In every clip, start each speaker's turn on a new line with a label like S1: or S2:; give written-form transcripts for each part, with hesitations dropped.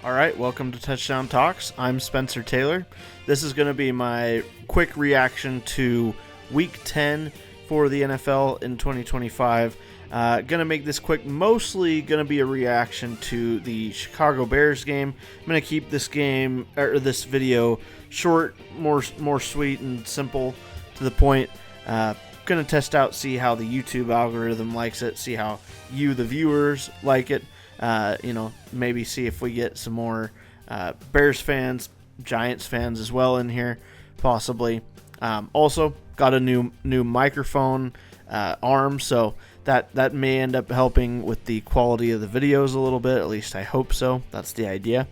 S1: All right, welcome to Touchdown Talks. I'm Spencer Taylor. This is going to be my quick reaction to Week 10 for the NFL in 2025. Going to make this quick, mostly going to be a reaction to the Chicago Bears game. I'm going to keep this video short, more sweet and simple, to the point. Going to test out, see how the YouTube algorithm likes it, see how you, the viewers, like it. Maybe see if we get some more Bears fans, Giants fans as well in here, possibly. Also, got a new microphone arm, so that may end up helping with the quality of the videos a little bit. At least I hope so. That's the idea.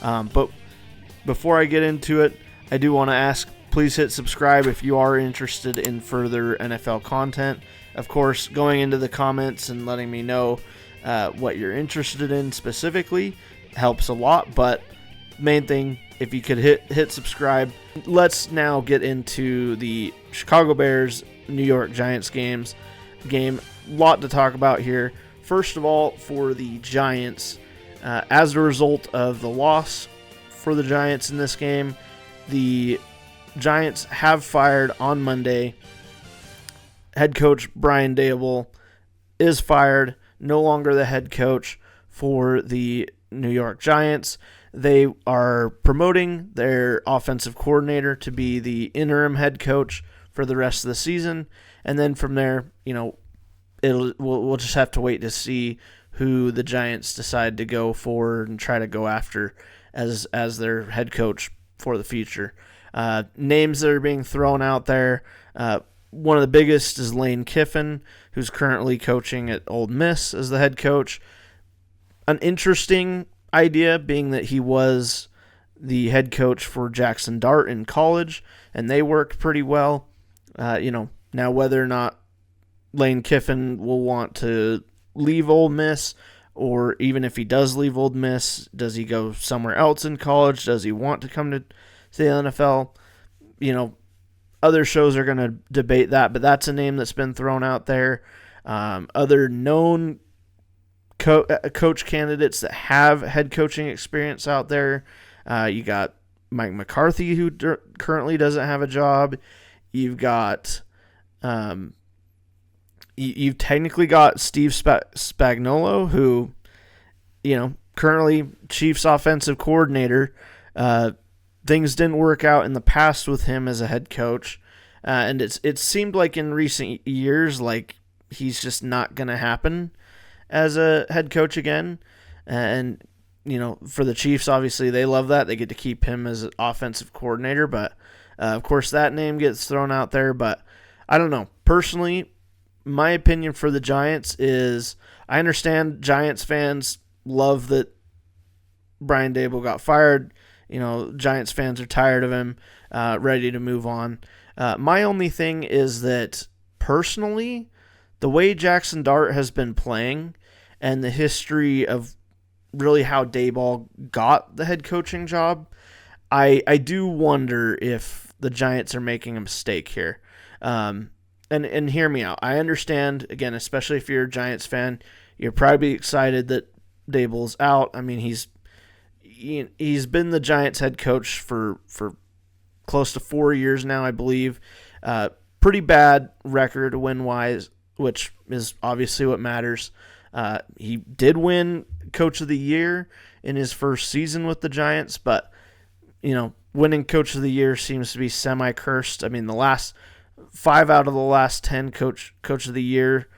S1: But before I get into it, I do want to ask, please hit subscribe if you are interested in further NFL content. Of course, going into the comments and letting me know what you're interested in specifically helps a lot, but main thing, if you could hit subscribe. Let's now get into the Chicago Bears New York Giants game. Lot to talk about here. First of all, for the Giants, as a result of the loss for the Giants in this game, the Giants have fired on Monday. Head coach Brian Daboll is fired, no longer the head coach for the New York Giants. They are promoting their offensive coordinator to be the interim head coach for the rest of the season. And then from there, we'll just have to wait to see who the Giants decide to go for and try to go after as their head coach for the future. Names that are being thrown out there, one of the biggest is Lane Kiffin, who's currently coaching at Ole Miss as the head coach. An interesting idea being that he was the head coach for Jackson Dart in college, and they worked pretty well. Now whether or not Lane Kiffin will want to leave Ole Miss, or even if he does leave Ole Miss, does he go somewhere else in college? Does he want to come to the NFL? Other shows are going to debate that, but that's a name that's been thrown out there. Other known coach candidates that have head coaching experience out there, you got Mike McCarthy, who currently doesn't have a job. You've got, you've technically got Steve Spagnuolo, who, currently Chiefs offensive coordinator. Things didn't work out in the past with him as a head coach, and it seemed like in recent years like he's just not going to happen as a head coach again. And for the Chiefs, obviously they love that. They get to keep him as an offensive coordinator, but of course that name gets thrown out there. But I don't know. Personally, my opinion for the Giants is, I understand Giants fans love that Brian Daboll got fired. Giants fans are tired of him, ready to move on. My only thing is that, personally, the way Jackson Dart has been playing and the history of really how Daboll got the head coaching job, I do wonder if the Giants are making a mistake here. And hear me out. I understand, again, especially if you're a Giants fan, you're probably excited that Daboll's out. I mean, he's been the Giants head coach for close to 4 years now, I believe. Pretty bad record win-wise, which is obviously what matters. He did win Coach of the Year in his first season with the Giants, but, winning Coach of the Year seems to be semi-cursed. I mean, the last 5 out of the last 10 Coach of the Year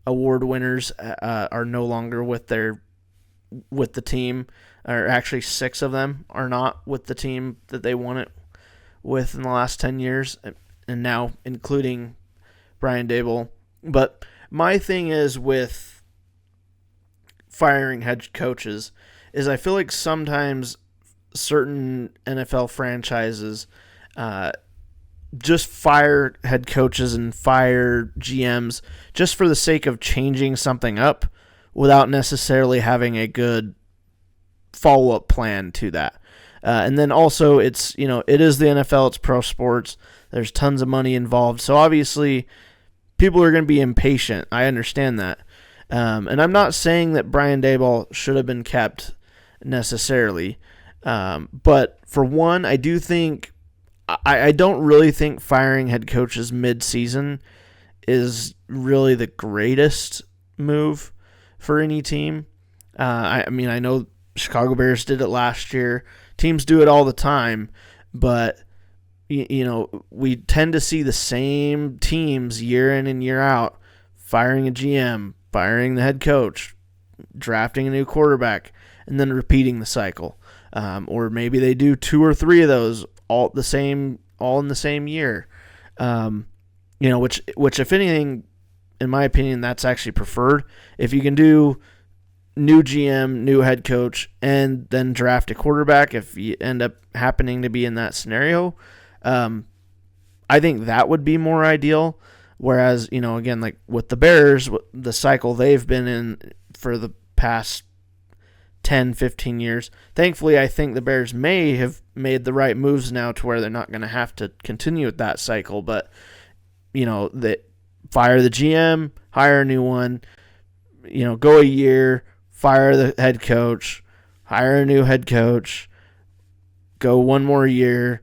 S1: award winners are no longer with the team. Or actually 6 of them are not with the team that they won it with in the last 10 years, and now including Brian Daboll. But my thing is with firing head coaches is I feel like sometimes certain NFL franchises just fire head coaches and fire GMs just for the sake of changing something up without necessarily having a good follow-up plan to that. And then also it is the NFL, it's pro sports, there's tons of money involved, so obviously people are going to be impatient. I understand that. And I'm not saying that Brian Daboll should have been kept necessarily. But for one, I do think I don't really think firing head coaches mid-season is really the greatest move for any team. I mean, I know Chicago Bears did it last year. Teams do it all the time, but we tend to see the same teams year in and year out firing a GM, firing the head coach, drafting a new quarterback, and then repeating the cycle. Or maybe they do 2 or 3 of those all in the same year. Which if anything, in my opinion, that's actually preferred. If you can do new GM, new head coach, and then draft a quarterback, if you end up happening to be in that scenario, I think that would be more ideal. Whereas, again, like with the Bears, the cycle they've been in for the past 10, 15 years, thankfully, I think the Bears may have made the right moves now to where they're not going to have to continue with that cycle. But, they fire the GM, hire a new one, go a year, fire the head coach, hire a new head coach, go one more year,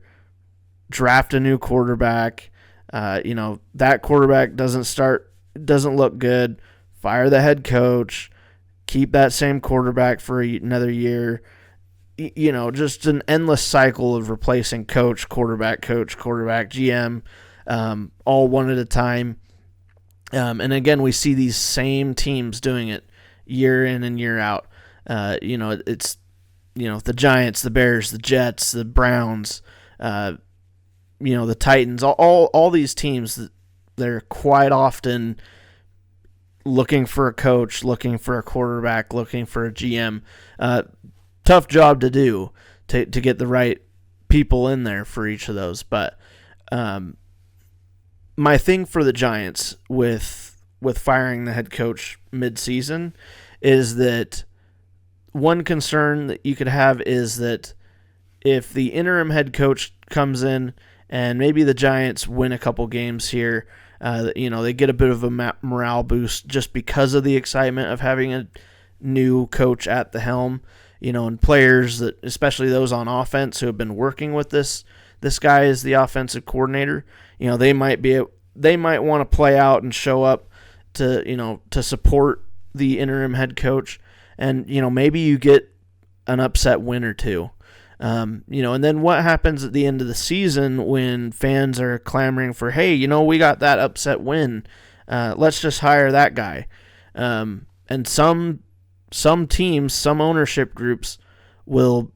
S1: draft a new quarterback. That quarterback doesn't look good, fire the head coach, keep that same quarterback for another year. Just an endless cycle of replacing coach, quarterback, GM, all one at a time. And again, we see these same teams doing it year in and year out. It's the Giants, the Bears, the Jets, the Browns, the Titans, all these teams, they're quite often looking for a coach, looking for a quarterback, looking for a GM. Tough job to do to get the right people in there for each of those. But my thing for the Giants with firing the head coach mid-season is that one concern that you could have is that if the interim head coach comes in and maybe the Giants win a couple games here, they get a bit of a morale boost just because of the excitement of having a new coach at the helm, and players that, especially those on offense who have been working with this guy as the offensive coordinator, they might want to play out and show up to support the interim head coach, and maybe you get an upset win or two. And then what happens at the end of the season when fans are clamoring for, hey, we got that upset win. Let's just hire that guy. And some teams, some ownership groups will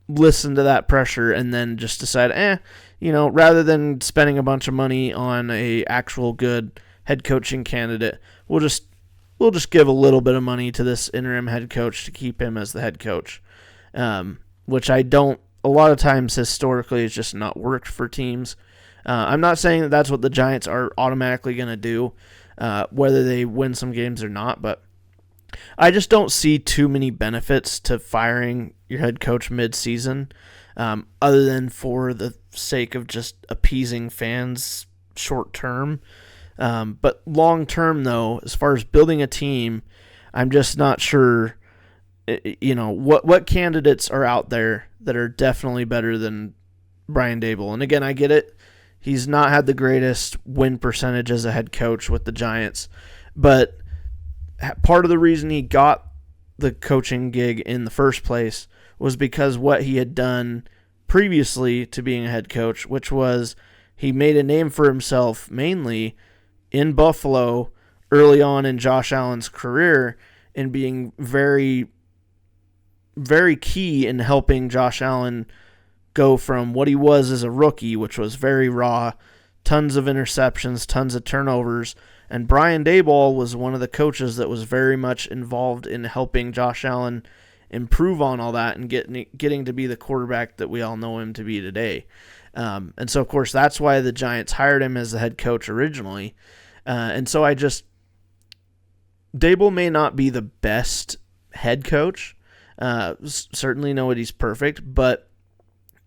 S1: listen to that pressure and then just decide, rather than spending a bunch of money on a actual good head coaching candidate, we'll just give a little bit of money to this interim head coach to keep him as the head coach. Which a lot of times historically has just not worked for teams. I'm not saying that that's what the Giants are automatically going to do, whether they win some games or not, but I just don't see too many benefits to firing your head coach mid-season, other than for the sake of just appeasing fans short-term. But long-term, though, as far as building a team, I'm just not sure what candidates are out there that are definitely better than Brian Daboll. And again, I get it. He's not had the greatest win percentage as a head coach with the Giants, but part of the reason he got the coaching gig in the first place was because what he had done previously to being a head coach, which was he made a name for himself mainly in Buffalo early on in Josh Allen's career in being very, very key in helping Josh Allen go from what he was as a rookie, which was very raw, tons of interceptions, tons of turnovers. And Brian Daboll was one of the coaches that was very much involved in helping Josh Allen improve on all that and getting to be the quarterback that we all know him to be today. And so, of course, that's why the Giants hired him as the head coach originally. And so Daboll may not be the best head coach. Certainly nobody's perfect, but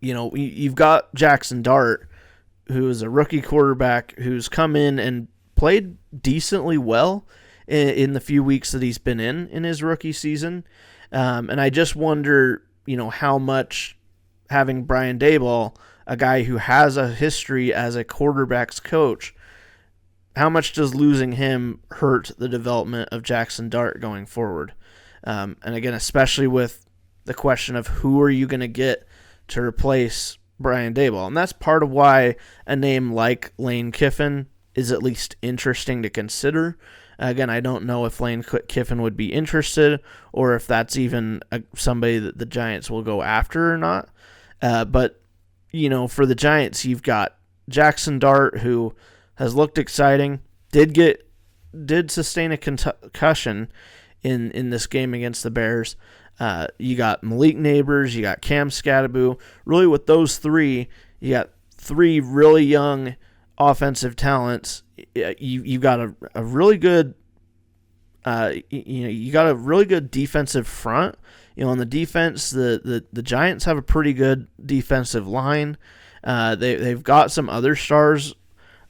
S1: you've got Jackson Dart, who is a rookie quarterback who's come in and played decently well in the few weeks that he's been in his rookie season. And I just wonder, how much having Brian Daboll, a guy who has a history as a quarterback's coach, how much does losing him hurt the development of Jackson Dart going forward? And again, especially with the question of who are you going to get to replace Brian Daboll. And that's part of why a name like Lane Kiffin is at least interesting to consider. Again, I don't know if Lane Kiffin would be interested or if that's even somebody that the Giants will go after or not. But, for the Giants, you've got Jackson Dart, who has looked exciting, did sustain a concussion in this game against the Bears. You got Malik Neighbors, you got Cam Scatterbo. Really, with those three, you got three really young offensive talents. You've got a really good, you got a really good defensive front. On the defense, the Giants have a pretty good defensive line. They've got some other stars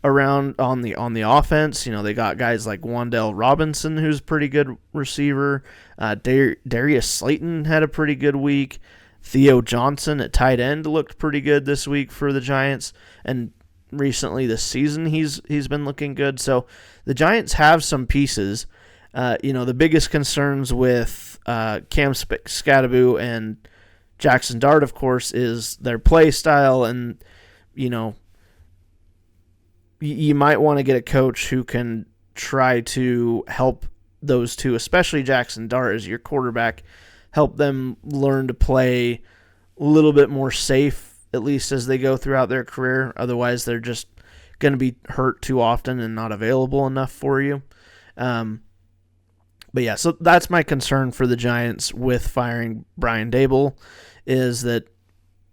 S1: around on the offense. They got guys like Wan'Dale Robinson, who's a pretty good receiver. Darius Slayton had a pretty good week. Theo Johnson at tight end looked pretty good this week for the Giants, and recently this season he's been looking good. So the Giants have some pieces. The biggest concerns with Cam Scatterbo and Jackson Dart, of course, is their play style, and you might want to get a coach who can try to help those two, especially Jackson Dart as your quarterback, help them learn to play a little bit more safe, at least as they go throughout their career. Otherwise, they're just going to be hurt too often and not available enough for you. But yeah, so that's my concern for the Giants with firing Brian Daboll, is that,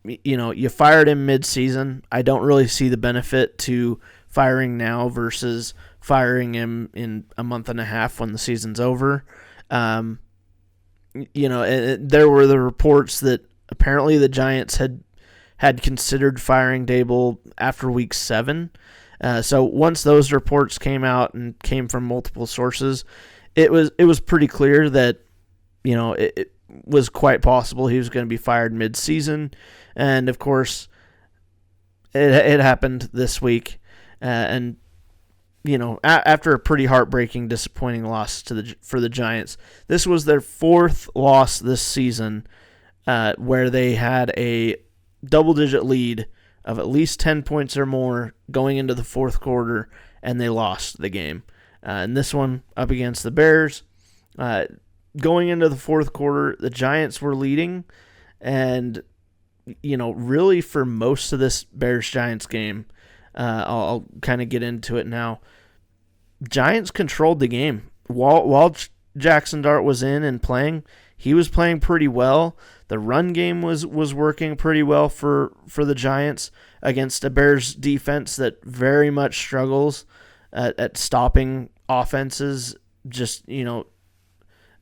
S1: you fired him mid-season. I don't really see the benefit to firing now versus firing him in a month and a half when the season's over. There were the reports that apparently the Giants had considered firing Daboll after week 7. So once those reports came out and came from multiple sources, it was pretty clear that it was quite possible he was going to be fired mid-season. And of course, it happened this week. And after a pretty heartbreaking, disappointing loss for the Giants, this was their 4th loss this season, where they had a double-digit lead of at least 10 points or more going into the 4th quarter, and they lost the game. And this one up against the Bears. Going into the 4th quarter, the Giants were leading, and really for most of this Bears-Giants game, I'll kind of get into it now. Giants controlled the game. While Jackson Dart was in and playing, he was playing pretty well. The run game was working pretty well for the Giants against a Bears defense that very much struggles at stopping offenses, just,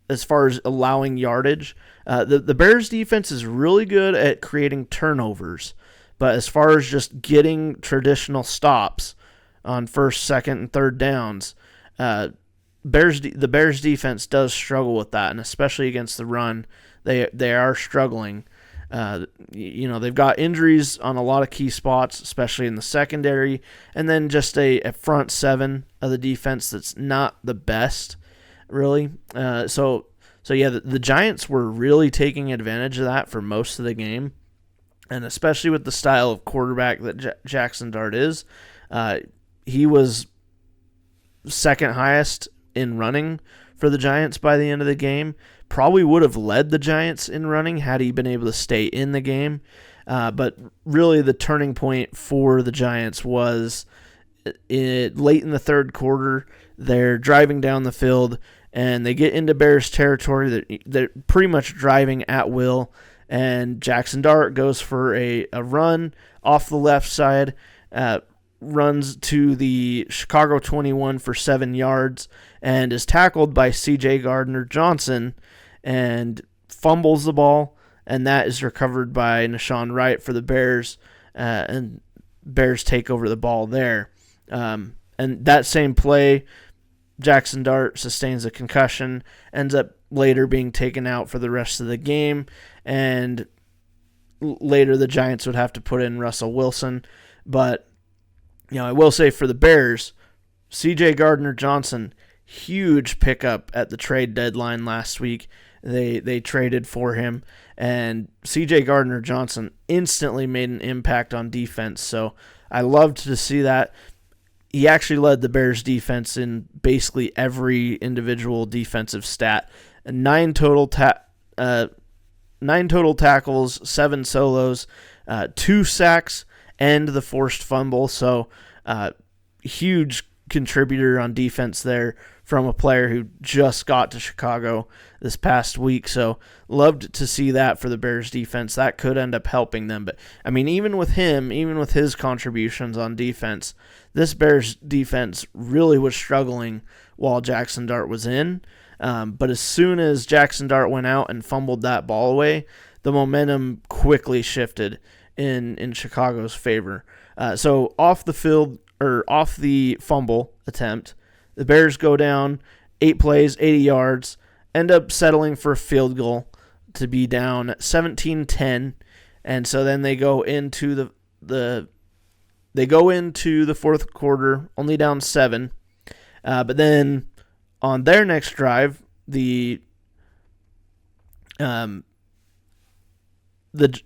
S1: as far as allowing yardage. The Bears defense is really good at creating turnovers, but as far as just getting traditional stops on first, second, and third downs, the Bears defense does struggle with that, and especially against the run, they are struggling. They've got injuries on a lot of key spots, especially in the secondary, and then just a front seven of the defense that's not the best, really. So yeah, the Giants were really taking advantage of that for most of the game, and especially with the style of quarterback that Jackson Dart is. He was second highest in running for the Giants by the end of the game. Probably would have led the Giants in running had he been able to stay in the game. But really the turning point for the Giants was late in the third quarter. They're driving down the field, and they get into Bears territory. They're pretty much driving at will, and Jackson Dart goes for a run off the left side, runs to the Chicago 21 for 7 yards, and is tackled by C.J. Gardner-Johnson and fumbles the ball, and that is recovered by Nashawn Wright for the Bears, and Bears take over the ball there. And that same play, Jackson Dart sustains a concussion, ends up later being taken out for the rest of the game, and later the Giants would have to put in Russell Wilson. But, I will say for the Bears, C.J. Gardner-Johnson, huge pickup at the trade deadline last week. They traded for him, and C.J. Gardner-Johnson instantly made an impact on defense. So I loved to see that. He actually led the Bears defense in basically every individual defensive stat. 9 total tackles, 7 solos, 2 sacks, and the forced fumble. So huge contributor on defense there from a player who just got to Chicago this past week. So loved to see that for the Bears defense. That could end up helping them. But, even with him, even with his contributions on defense, this Bears defense really was struggling while Jackson Dart was in. But as soon as Jackson Dart went out and fumbled that ball away, the momentum quickly shifted in Chicago's favor. So off the field, or off the fumble attempt, the Bears go down 8 plays, 80 yards, end up settling for a field goal to be down 17-10, and so then they go into the fourth quarter only down 7. But then on their next drive, the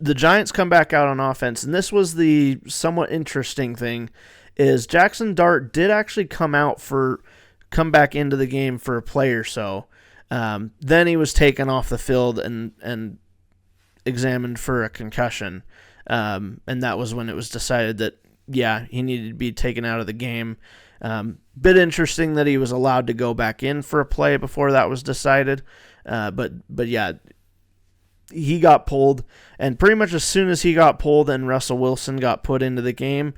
S1: Giants come back out on offense, and this was the somewhat interesting thing, is Jackson Dart did actually come back into the game for a play or so. Then he was taken off the field and examined for a concussion. And that was when it was decided that, he needed to be taken out of the game. Bit interesting that he was allowed to go back in for a play before that was decided. But he got pulled, and pretty much as soon as he got pulled and Russell Wilson got put into the game,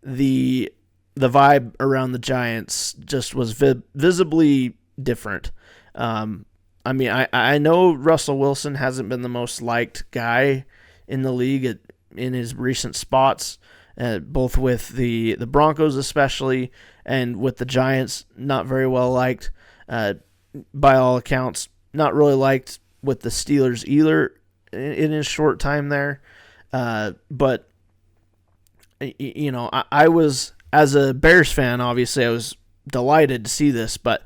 S1: the vibe around the Giants just was visibly different. I know Russell Wilson hasn't been the most liked guy in the league in his recent spots, both with the Broncos especially, and with the Giants, not very well liked. By all accounts, not really liked with the Steelers either in his short time there. But, I was, as a Bears fan, obviously I was delighted to see this, but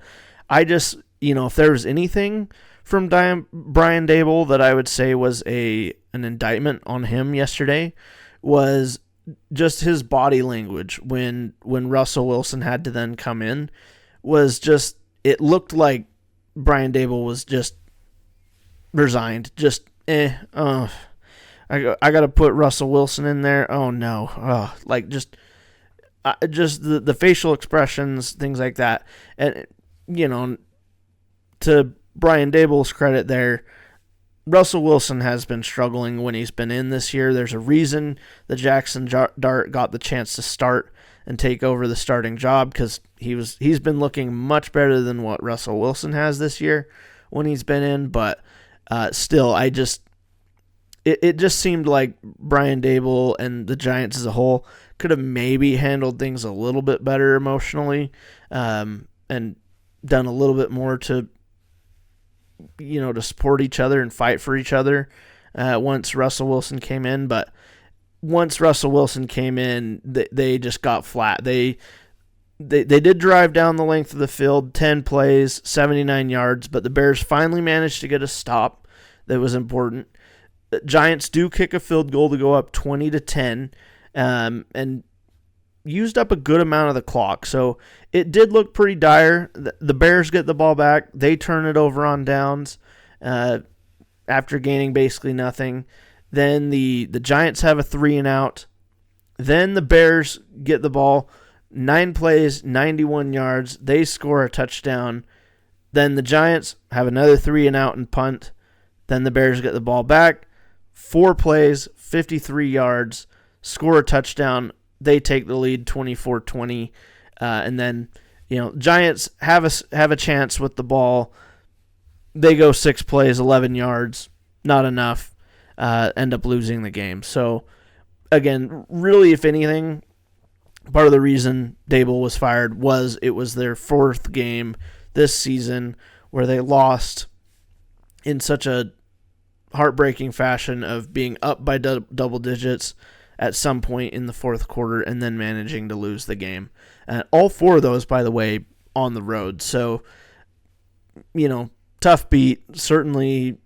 S1: I just, if there was anything from Brian Daboll that I would say was an indictment on him yesterday, was just his body language when Russell Wilson had to then come in. Was just, it looked like Brian Daboll was just resigned. Just, I got to put Russell Wilson in there. Oh no. Just the facial expressions, things like that. And, to Brian Daboll's credit there, Russell Wilson has been struggling when he's been in this year. There's a reason that Jackson Dart got the chance to start and take over the starting job, because he's been looking much better than what Russell Wilson has this year when he's been in. But still, it just seemed like Brian Daboll and the Giants as a whole could have maybe handled things a little bit better emotionally, and done a little bit more to support each other and fight for each other once Russell Wilson came in. But once Russell Wilson came in, they just got flat. They did drive down the length of the field, 10 plays, 79 yards, but the Bears finally managed to get a stop that was important. The Giants do kick a field goal to go up 20-10, and used up a good amount of the clock. So it did look pretty dire. The Bears get the ball back. They turn it over on downs after gaining basically nothing. Then the Giants have a 3-and-out. Then the Bears get the ball, 9 plays, 91 yards. They score a touchdown. Then the Giants have another 3-and-out and punt. Then the Bears get the ball back, 4 plays, 53 yards, score a touchdown. They take the lead 24-20. And then, Giants have a chance with the ball. They go 6 plays, 11 yards. Not enough. End up losing the game. So, again, really, if anything, part of the reason Daboll was fired was it was their 4th game this season where they lost in such a heartbreaking fashion of being up by double digits at some point in the fourth quarter and then managing to lose the game. All four of those, by the way, on the road. So, tough beat, certainly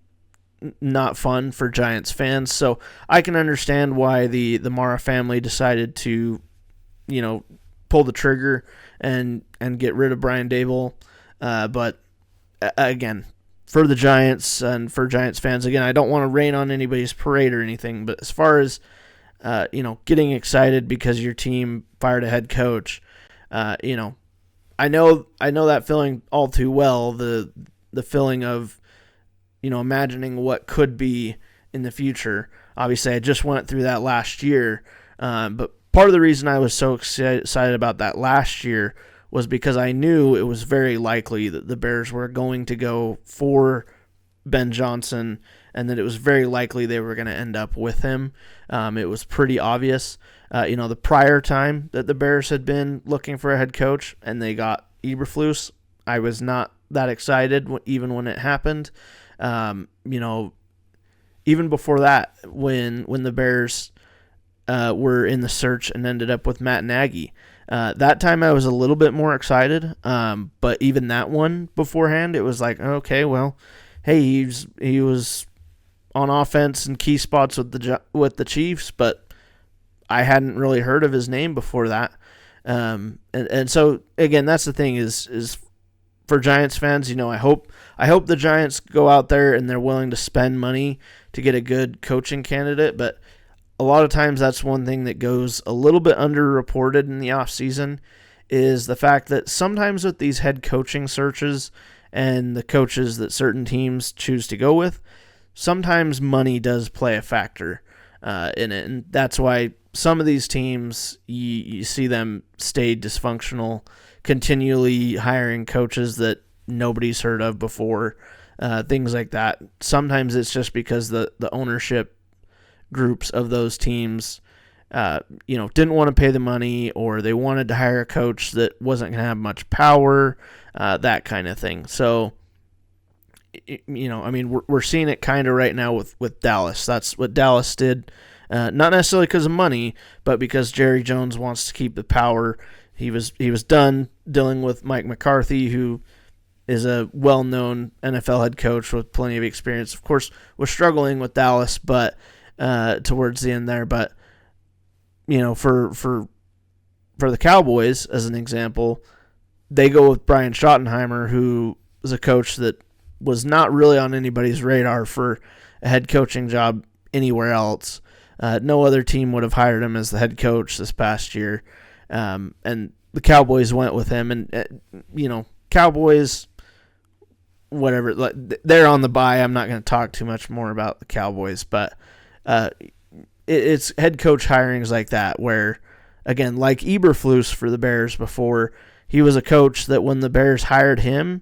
S1: not fun for Giants fans. So I can understand why the Mara family decided to, pull the trigger and get rid of Brian Daboll. But again, for the Giants and for Giants fans, again, I don't want to rain on anybody's parade or anything, but as far as, getting excited because your team fired a head coach, I know that feeling all too well, the feeling of, imagining what could be in the future. Obviously, I just went through that last year, but part of the reason I was so excited about that last year was because I knew it was very likely that the Bears were going to go for Ben Johnson and that it was very likely they were going to end up with him. It was pretty obvious. The prior time that the Bears had been looking for a head coach and they got Eberflus, I was not that excited even when it happened. Even before that, when the Bears were in the search and ended up with Matt Nagy, that time I was a little bit more excited. But even that one beforehand, it was like, okay, well, hey, he was on offense in key spots with the Chiefs, but I hadn't really heard of his name before that. And so again, that's the thing is for Giants fans, I hope the Giants go out there and they're willing to spend money to get a good coaching candidate, but a lot of times that's one thing that goes a little bit underreported in the offseason is the fact that sometimes with these head coaching searches and the coaches that certain teams choose to go with, sometimes money does play a factor in it, and that's why some of these teams, you see them stay dysfunctional, continually hiring coaches that nobody's heard of before, things like that. Sometimes it's just because the ownership groups of those teams, didn't want to pay the money, or they wanted to hire a coach that wasn't going to have much power, that kind of thing. So, we're seeing it kind of right now with Dallas. That's what Dallas did. Not necessarily because of money, but because Jerry Jones wants to keep the power. He was done dealing with Mike McCarthy, who is a well-known NFL head coach with plenty of experience. Of course, was struggling with Dallas, but towards the end there. But for the Cowboys, as an example, they go with Brian Schottenheimer, who was a coach that was not really on anybody's radar for a head coaching job anywhere else. No other team would have hired him as the head coach this past year. And the Cowboys went with him. And, Cowboys, whatever, they're on the bye. I'm not going to talk too much more about the Cowboys. But it's head coach hirings like that where, again, like Eberflus for the Bears before, he was a coach that when the Bears hired him,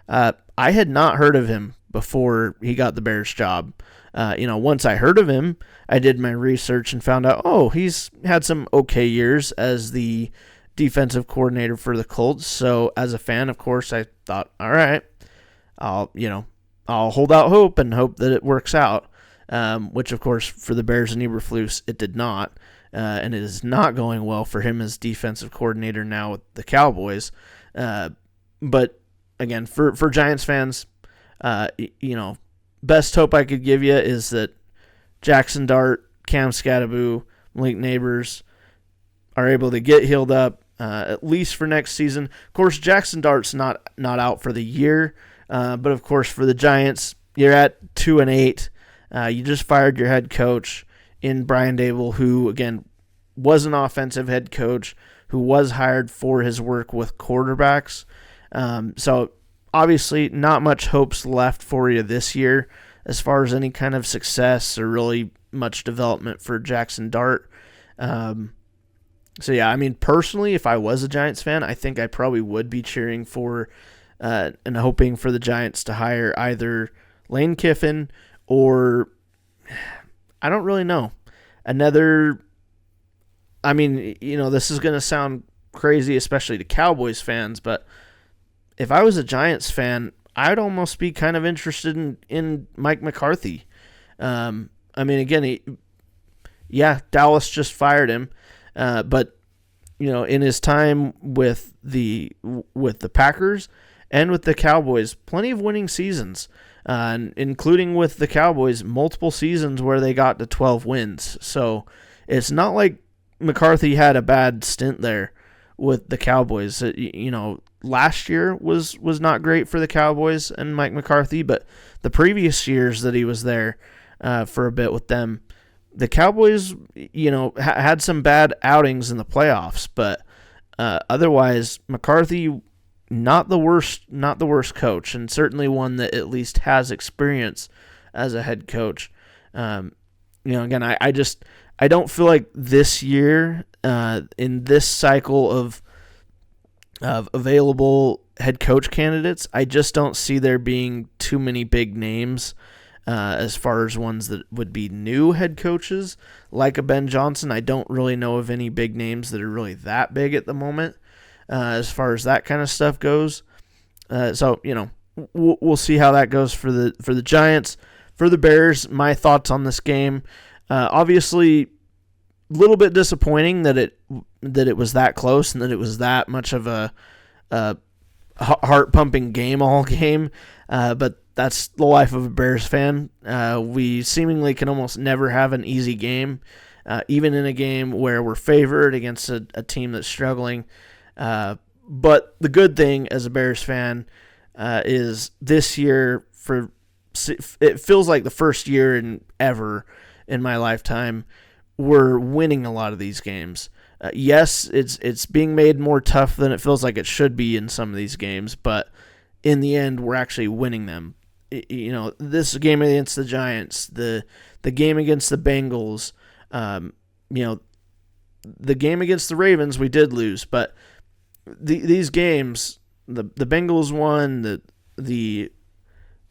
S1: I had not heard of him before he got the Bears job. Once I heard of him, I did my research and found out, he's had some okay years as the defensive coordinator for the Colts. So as a fan, of course, I thought, all right, I'll hold out hope and hope that it works out. Which of course for the Bears and Eberflus, it did not. And it is not going well for him as defensive coordinator now with the Cowboys. But again, for Giants fans, best hope I could give you is that Jackson Dart, Cam Scatteraboo, Malik Neighbors are able to get healed up at least for next season. Of course, Jackson Dart's not out for the year, but of course for the Giants, you're at 2-8. You just fired your head coach in Brian Daboll, who again was an offensive head coach who was hired for his work with quarterbacks. So obviously not much hopes left for you this year as far as any kind of success or really much development for Jackson Dart. Personally, if I was a Giants fan, I think I probably would be cheering for and hoping for the Giants to hire either Lane Kiffin or I don't really know. This is going to sound crazy, especially to Cowboys fans, but if I was a Giants fan, I'd almost be kind of interested in Mike McCarthy. Again, Dallas just fired him, but in his time with the Packers and with the Cowboys, plenty of winning seasons, including with the Cowboys, multiple seasons where they got to 12 wins. So it's not like McCarthy had a bad stint there with the Cowboys. Last year was not great for the Cowboys and Mike McCarthy, but the previous years that he was there for a bit with them, the Cowboys, had some bad outings in the playoffs, but otherwise, McCarthy, not the worst coach, and certainly one that at least has experience as a head coach. Again, I don't feel like this year, in this cycle of available head coach candidates, I just don't see there being too many big names as far as ones that would be new head coaches, like a Ben Johnson. I don't really know of any big names that are really that big at the moment as far as that kind of stuff goes. So we'll see how that goes for the Giants. For the Bears, my thoughts on this game, obviously, a little bit disappointing that it was that close and that it was that much of a heart-pumping game all game, but that's the life of a Bears fan. We seemingly can almost never have an easy game, even in a game where we're favored against a team that's struggling. But the good thing as a Bears fan is this year, it feels like the first year ever in my lifetime, we're winning a lot of these games. Yes, it's being made more tough than it feels like it should be in some of these games, but in the end, we're actually winning them. This game against the Giants, the game against the Bengals, the game against the Ravens, we did lose, but these games, the Bengals won, the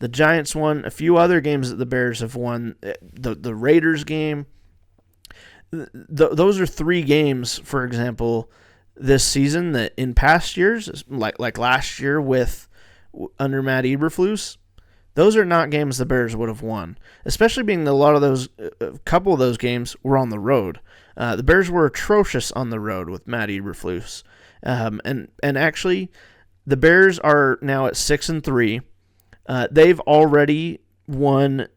S1: Giants won, a few other games that the Bears have won, the Raiders game. Those are three games, for example, this season that in past years, like last year under Matt Eberflus, those are not games the Bears would have won, especially being that a couple of those games were on the road. The Bears were atrocious on the road with Matt Eberflus, and actually, the Bears are now at 6-3. They've already won.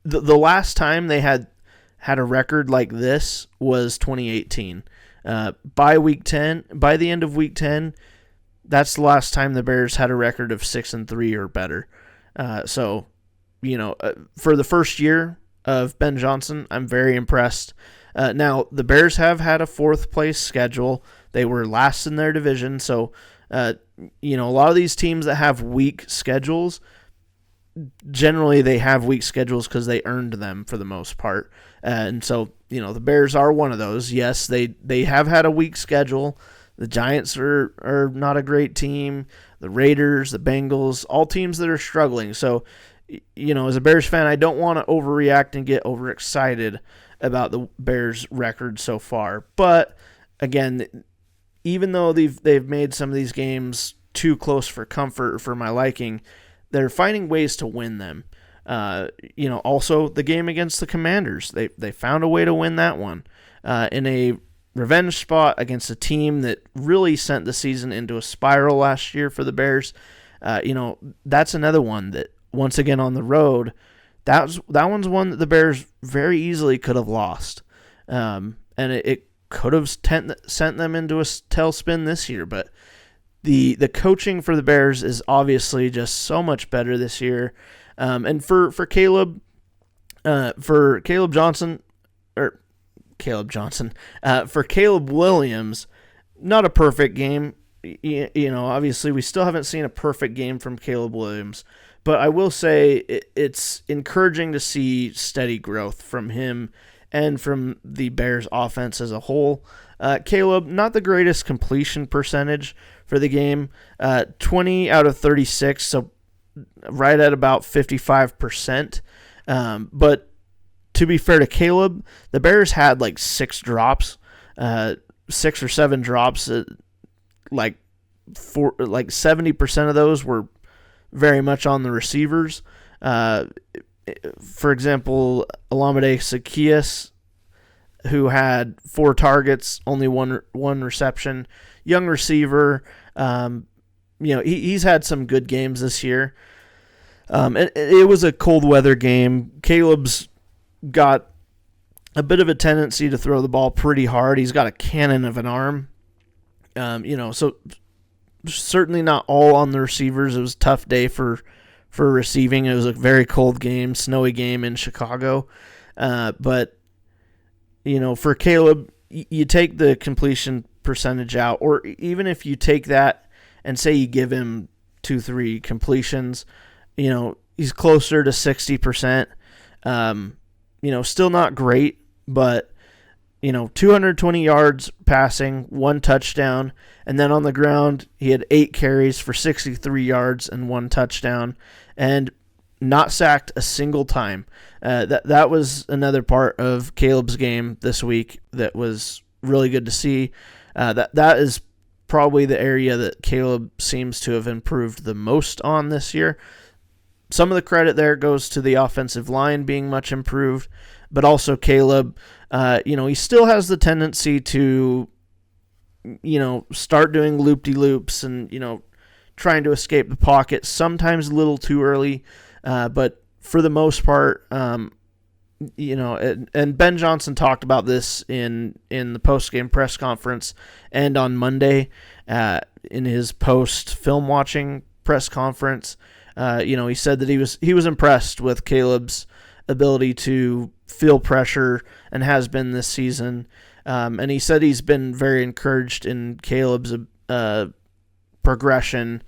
S1: The last time they had a record like this was 2018. By the end of week 10, that's the last time the Bears had a record of 6-3 or better. So, for the first year of Ben Johnson, I'm very impressed. Now, the Bears have had a fourth place schedule. They were last in their division. So, a lot of these teams that have weak schedules, generally they have weak schedules because they earned them for the most part. And so, the Bears are one of those. Yes, they have had a weak schedule. The Giants are not a great team. The Raiders, the Bengals, all teams that are struggling. So, as a Bears fan, I don't want to overreact and get overexcited about the Bears' record so far. But, again, even though they've made some of these games too close for comfort for my liking, they're finding ways to win them. Also the game against the Commanders, they found a way to win that one in a revenge spot against a team that really sent the season into a spiral last year for the Bears. That's another one that, once again on the road, that one's one that the Bears very easily could have lost, and it could have sent them into a tailspin this year. But the coaching for the Bears is obviously just so much better this year. And for Caleb Johnson, for Caleb Williams, not a perfect game. Obviously we still haven't seen a perfect game from Caleb Williams, but I will say it's encouraging to see steady growth from him and from the Bears offense as a whole. Caleb, not the greatest completion percentage for the game, 20 out of 36, so right at about 55%. But to be fair to Caleb, the Bears had like 6 or 7 drops. Like 70% of those were very much on the receivers. For example, Olamide Zaccheaus, who had 4 targets, only one reception. Young receiver. He's had some good games this year. It was a cold weather game. Caleb's got a bit of a tendency to throw the ball pretty hard. He's got a cannon of an arm. So certainly not all on the receivers. It was a tough day for receiving. It was a very cold game, snowy game in Chicago. But for Caleb, you take the completion percentage out, or even if you take that and say you give him 2-3 completions, he's closer to 60%. Still not great, but 220 yards passing, 1 touchdown, and then on the ground he had 8 carries for 63 yards and 1 touchdown, and not sacked a single time. That was another part of Caleb's game this week that was really good to see. That is probably the area that Caleb seems to have improved the most on this year. Some of the credit there goes to the offensive line being much improved, but also Caleb, he still has the tendency to, start doing loop-de-loops and, trying to escape the pocket, sometimes a little too early, but for the most part, and Ben Johnson talked about this in the post-game press conference and on Monday in his post-film watching press conference. He said that he was impressed with Caleb's ability to feel pressure and has been this season. And he said he's been very encouraged in Caleb's progression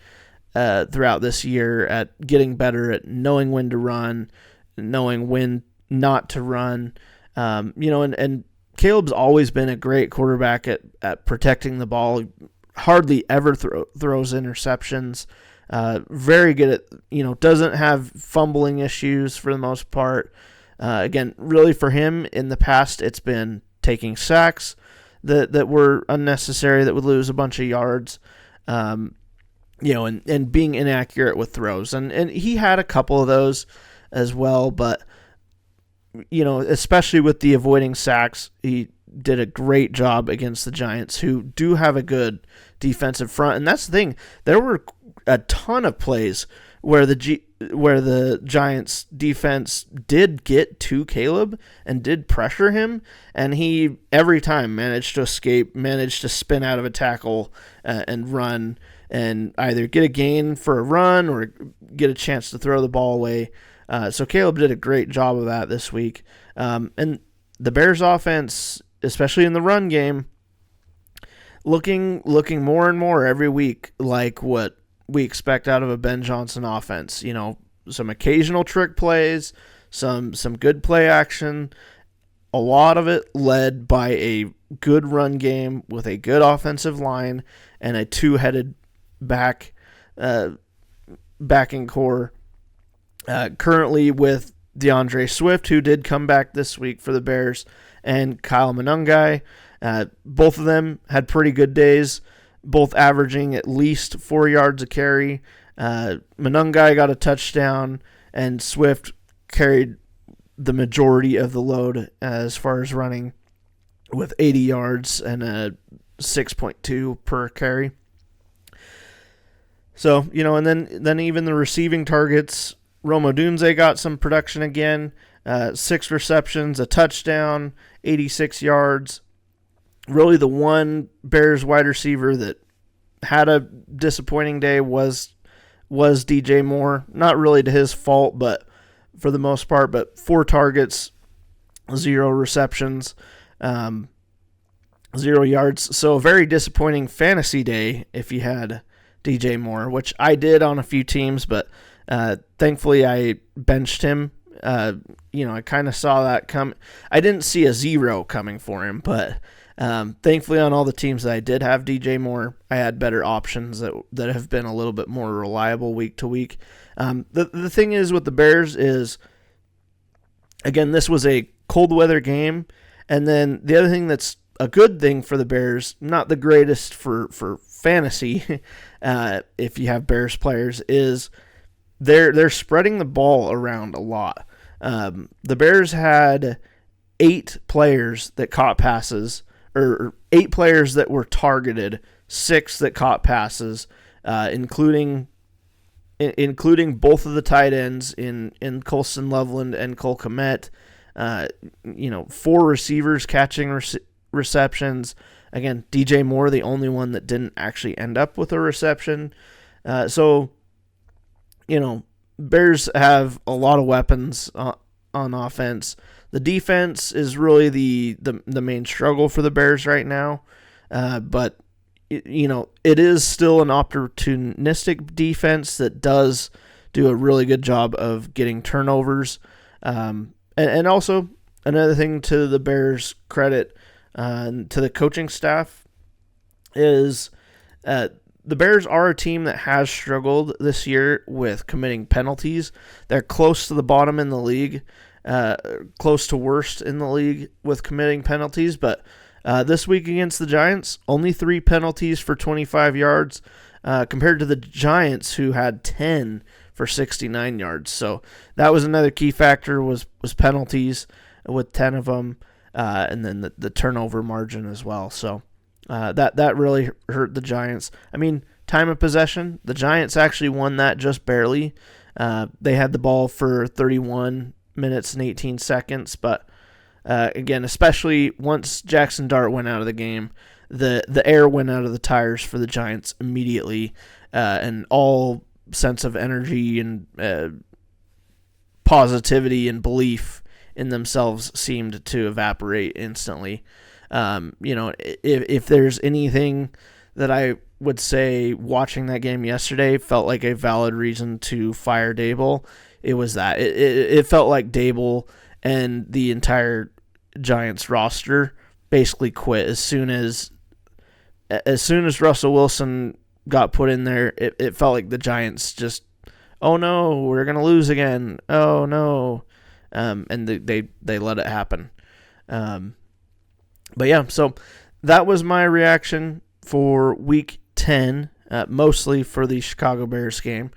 S1: throughout this year at getting better at knowing when to run, knowing when not to run. And Caleb's always been a great quarterback at protecting the ball. Hardly ever throws interceptions. Very good at, doesn't have fumbling issues for the most part. Again, really for him in the past, it's been taking sacks that were unnecessary, that would lose a bunch of yards, and being inaccurate with throws. And he had a couple of those as well, but, especially with the avoiding sacks, he did a great job against the Giants, who do have a good defensive front. And that's the thing. There were a ton of plays where the Giants defense did get to Caleb and did pressure him, and he every time managed to escape, managed to spin out of a tackle and run, and either get a gain for a run or get a chance to throw the ball away. So Caleb did a great job of that this week. And the Bears offense, especially in the run game, looking more and more every week like what we expect out of a Ben Johnson offense. Some occasional trick plays, some good play action, a lot of it led by a good run game with a good offensive line and a two-headed backing core. Currently with DeAndre Swift, who did come back this week for the Bears, and Kyle Monangai. Both of them had pretty good days, both averaging at least 4 yards a carry. Monangai got a touchdown, and Swift carried the majority of the load as far as running with 80 yards and a 6.2 per carry. So, and then even the receiving targets, Rome Odunze got some production again, 6 receptions, a touchdown, 86 yards. Really the one Bears wide receiver that had a disappointing day was DJ Moore. Not really to his fault, but for the most part, but 4 targets, 0 receptions, 0 yards. So a very disappointing fantasy day if you had DJ Moore, which I did on a few teams, but thankfully I benched him. I kind of saw that come. I didn't see a 0 coming for him, but thankfully on all the teams that I did have DJ Moore, I had better options that have been a little bit more reliable week to week. The thing is with the Bears is, again, this was a cold weather game, and then the other thing that's a good thing for the Bears, not the greatest for fantasy, if you have Bears players, is they're spreading the ball around a lot. The Bears had 8 players that caught passes, or 8 players that were targeted, 6 that caught passes, including both of the tight ends in Colston Loveland and Cole Kmet. 4 receivers catching receptions. Again, DJ Moore, the only one that didn't actually end up with a reception. Bears have a lot of weapons on offense. The defense is really the main struggle for the Bears right now. But it is still an opportunistic defense that does do a really good job of getting turnovers. And also, another thing to the Bears' credit, to the coaching staff, is the Bears are a team that has struggled this year with committing penalties. They're close to the bottom in the league, close to worst in the league with committing penalties, but this week against the Giants, only 3 penalties for 25 yards, compared to the Giants, who had 10 for 69 yards. So that was another key factor, was penalties, with 10 of them, and then the turnover margin as well. So that really hurt the Giants. I mean, time of possession, the Giants actually won that just barely. They had the ball for 31 minutes and 18 seconds, but again, especially once Jackson Dart went out of the game, the air went out of the tires for the Giants immediately, and all sense of energy and positivity and belief in themselves seemed to evaporate instantly. If there's anything that I would say watching that game yesterday felt like a valid reason to fire Daboll, it was that. It felt like Daboll and the entire Giants roster basically quit as soon as Russell Wilson got put in there. It felt like the Giants just, oh no, we're gonna lose again. Oh no, and they let it happen. But yeah, so that was my reaction for Week 10, mostly for the Chicago Bears game.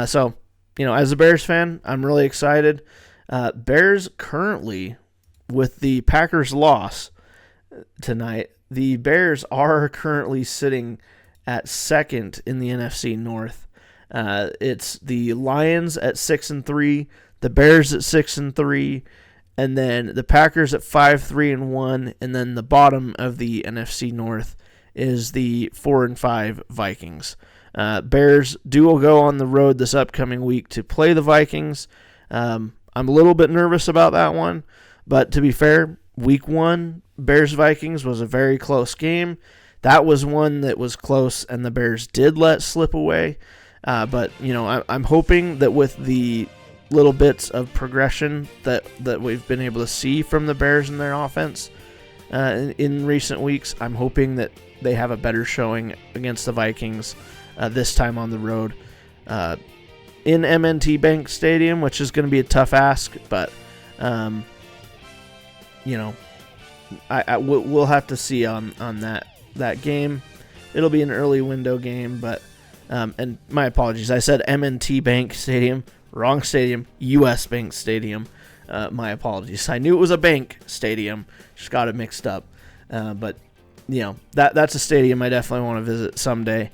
S1: So as a Bears fan, I'm really excited. Bears currently, with the Packers' loss tonight, the Bears are currently sitting at second in the NFC North. It's the Lions at 6-3, the Bears at 6-3, and then the Packers at 5-3-1, and then the bottom of the NFC North is the 4-5 Vikings. Bears do go on the road this upcoming week to play the Vikings. I'm a little bit nervous about that one, but to be fair, Week 1, Bears-Vikings was a very close game. That was one that was close, and the Bears did let slip away. But I'm hoping that with the little bits of progression that we've been able to see from the Bears and their offense in recent weeks, I'm hoping that they have a better showing against the Vikings this time on the road in M&T Bank Stadium, which is going to be a tough ask, but we'll have to see on that game. It'll be an early window game, but and my apologies, I said M&T Bank Stadium, wrong stadium, U.S. Bank Stadium. My apologies. I knew it was a bank stadium, just got it mixed up. But that's a stadium I definitely want to visit someday.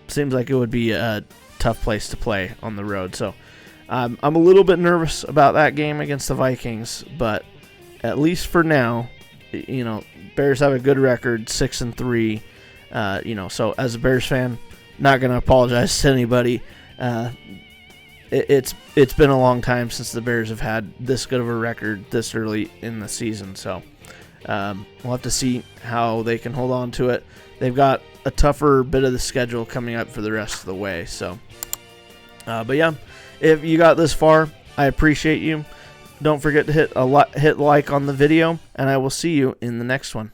S1: Seems like it would be a tough place to play on the road. So I'm a little bit nervous about that game against the Vikings, but at least for now, Bears have a good record, 6-3. So as a Bears fan, not going to apologize to anybody. It's been a long time since the Bears have had this good of a record this early in the season. So we'll have to see how they can hold on to it. They've got a tougher bit of the schedule coming up for the rest of the way. So, but yeah, if you got this far, I appreciate you. Don't forget to hit like on the video, and I will see you in the next one.